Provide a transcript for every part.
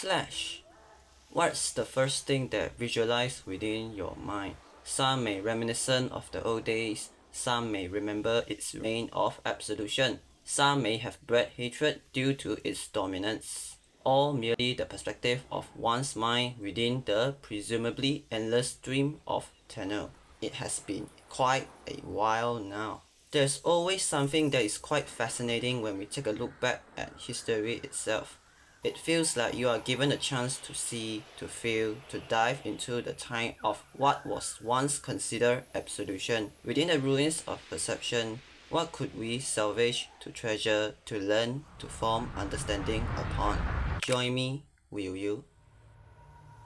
Slash. What's the first thing that visualize within your mind? Some may reminiscent of the old days, some may remember its reign of absolution, some may have bred hatred due to its dominance, all merely the perspective of one's mind within the presumably endless stream of tenor. It has been quite a while now. There's always something that is quite fascinating when we take a look back at history itself. It feels like you are given a chance to see, to feel, to dive into the time of what was once considered absolution. Within the ruins of perception, what could we salvage, to treasure, to learn, to form understanding upon? Join me, will you?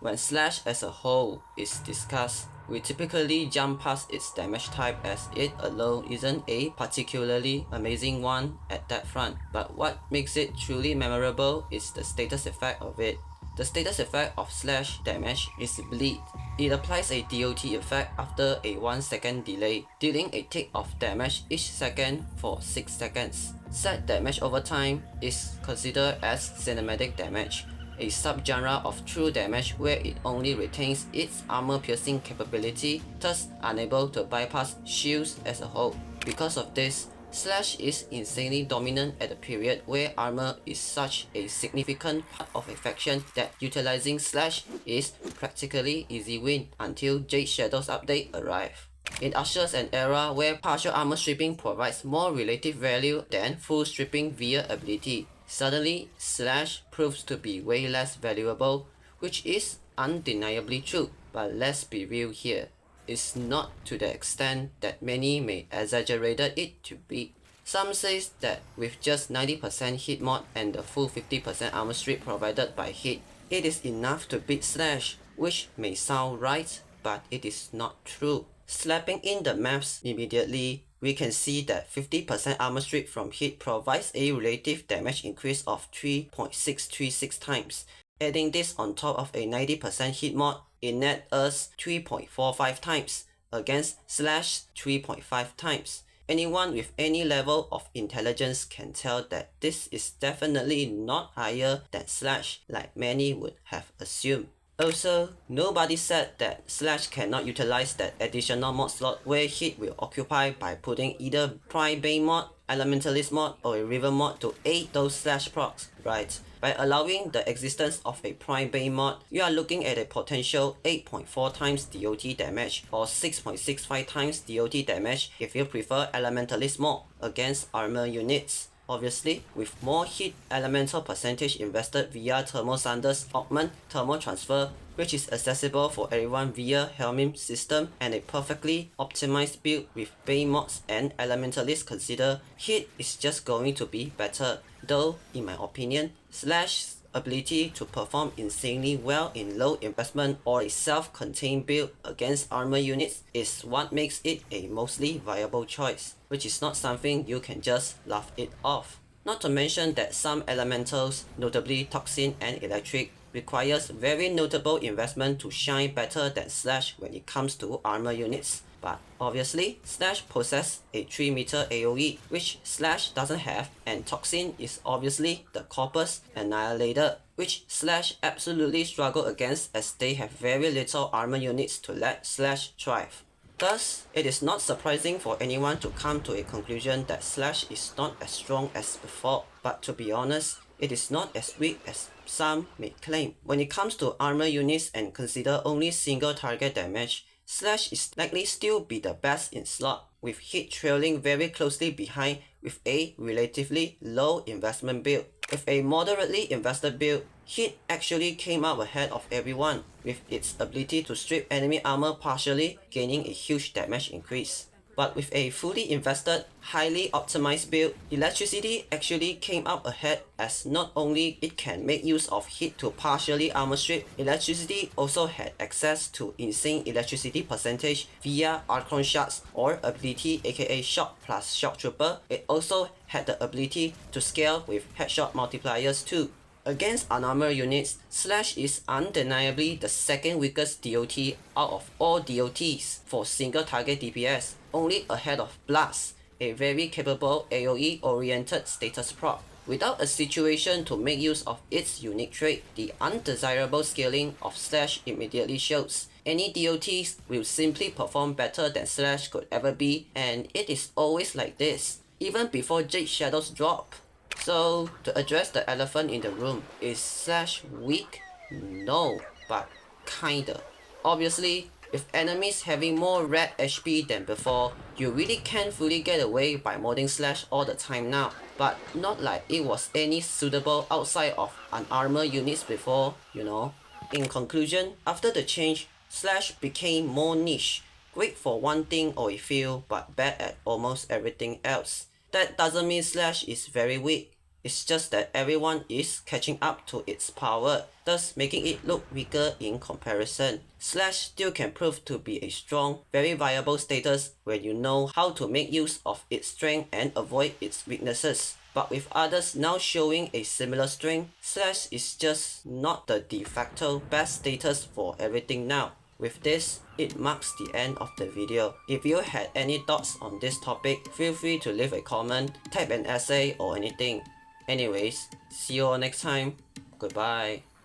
When Slash as a whole is discussed, we typically jump past its damage type as it alone isn't a particularly amazing one at that front, but what makes it truly memorable is the status effect of it. The status effect of Slash damage is bleed. It applies a DoT effect after a 1 second delay, dealing a tick of damage each second for 6 seconds. Set damage over time is considered as cinematic damage, a subgenre of true damage where it only retains its armor-piercing capability, thus unable to bypass shields as a whole. Because of this, Slash is insanely dominant at a period where armor is such a significant part of a faction that utilizing Slash is practically easy win until Jade Shadows update arrive. It ushers an era where partial armor stripping provides more relative value than full stripping via ability. Suddenly, Slash proves to be way less valuable, which is undeniably true, but let's be real here. It's not to the extent that many may exaggerated it to be. Some says that with just 90% hit mod and the full 50% armor strip provided by hit, it is enough to beat Slash, which may sound right, but it is not true. Slapping in the maths immediately, we can see that 50% armor strip from hit provides a relative damage increase of 3.636 times. Adding this on top of a 90% hit mod, it net us 3.45 times against Slash 3.5 times. Anyone with any level of intelligence can tell that this is definitely not higher than Slash like many would have assumed. Also, nobody said that Slash cannot utilize that additional mod slot where hit will occupy by putting either Prime Bane mod, Elementalist mod, or a River mod to aid those Slash procs, right? By allowing the existence of a Prime Bane mod, you are looking at a potential 8.4 times DoT damage or 6.65 times DoT damage if you prefer Elementalist mod against armor units. Obviously, with more hit elemental percentage invested via Thermal Sunder's Augment Thermal Transfer, which is accessible for everyone via Helmin system, and a perfectly optimized build with Bane mods and Elementalists consider, hit is just going to be better. Though, in my opinion, Slash's ability to perform insanely well in low investment or a self-contained build against armor units is what makes it a mostly viable choice, which is not something you can just laugh it off. Not to mention that some elementals, notably Toxin and Electric, requires very notable investment to shine better than Slash when it comes to armor units. But obviously, Slash possesses a 3 meter AoE, which Slash doesn't have, and Toxin is obviously the Corpus Annihilator, which Slash absolutely struggle against as they have very little armor units to let Slash thrive. Thus, it is not surprising for anyone to come to a conclusion that Slash is not as strong as before, but to be honest, it is not as weak as some may claim. When it comes to armor units and consider only single target damage, Slash is likely still be the best in slot, with hit trailing very closely behind with a relatively low investment build. With a moderately invested build, hit actually came out ahead of everyone, with its ability to strip enemy armor partially, gaining a huge damage increase. But with a fully invested, highly optimized build, electricity actually came out ahead as not only it can make use of hit to partially armor strip, electricity also had access to insane electricity percentage via Archon Shards or ability aka Shock plus Shock Trooper. It also had the ability to scale with headshot multipliers too. Against unarmored units, Slash is undeniably the second weakest DoT out of all DoTs for single target DPS, only ahead of Blast, a very capable AoE oriented status prop. Without a situation to make use of its unique trait, the undesirable scaling of Slash immediately shows. Any DoTs will simply perform better than Slash could ever be, and it is always like this, even before Jade Shadows drop. So, to address the elephant in the room, is Slash weak? No, but kinda. Obviously, with enemies having more red HP than before, you really can't fully get away by modding Slash all the time now, but not like it was any suitable outside of unarmored units before, you know. In conclusion, after the change, Slash became more niche, great for one thing or a few, but bad at almost everything else. That doesn't mean Slash is very weak. It's just that everyone is catching up to its power, thus making it look weaker in comparison. Slash still can prove to be a strong, very viable status when you know how to make use of its strength and avoid its weaknesses. But with others now showing a similar strength, Slash is just not the de facto best status for everything now. With this, it marks the end of the video. If you had any thoughts on this topic, feel free to leave a comment, type an essay or anything. Anyways, see you all next time. Goodbye.